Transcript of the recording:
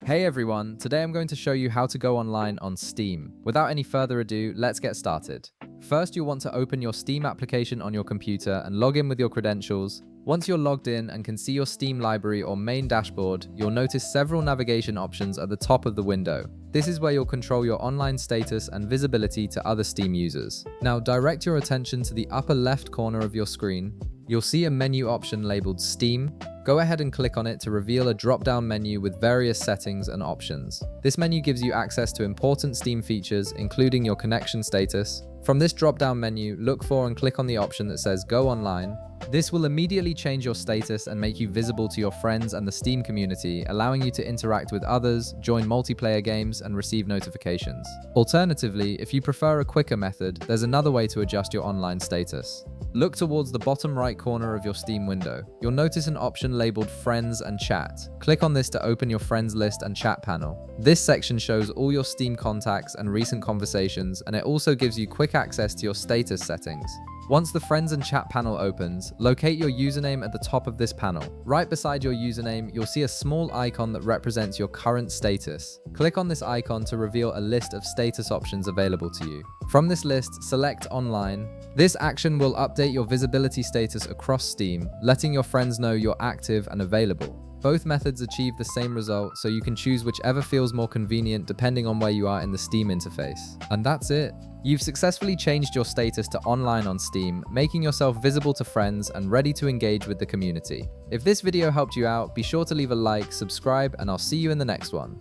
Hey everyone, today I'm going to show you how to go online on Steam. Without any further ado, let's get started. First, you'll want to open your Steam application on your computer and log in with your credentials. Once you're logged in and can see your Steam library or main dashboard, you'll notice several navigation options at the top of the window. This is where you'll control your online status and visibility to other Steam users. Now direct your attention to the upper left corner of your screen. You'll see a menu option labeled Steam. Go ahead and click on it to reveal a drop-down menu with various settings and options. This menu gives you access to important Steam features, including your connection status. From this drop-down menu, look for and click on the option that says Go Online. This will immediately change your status and make you visible to your friends and the Steam community, allowing you to interact with others, join multiplayer games, and receive notifications. Alternatively, if you prefer a quicker method, there's another way to adjust your online status. Look towards the bottom right corner of your Steam window. You'll notice an option labeled Friends and Chat. Click on this to open your friends list and chat panel. This section shows all your Steam contacts and recent conversations, and it also gives you quick access to your status settings. Once the Friends and Chat panel opens, locate your username at the top of this panel. Right beside your username, you'll see a small icon that represents your current status. Click on this icon to reveal a list of status options available to you. From this list, select Online. This action will update your visibility status across Steam, letting your friends know you're active and available. Both methods achieve the same result, so you can choose whichever feels more convenient depending on where you are in the Steam interface. And that's it. You've successfully changed your status to online on Steam, making yourself visible to friends and ready to engage with the community. If this video helped you out, be sure to leave a like, subscribe, and I'll see you in the next one.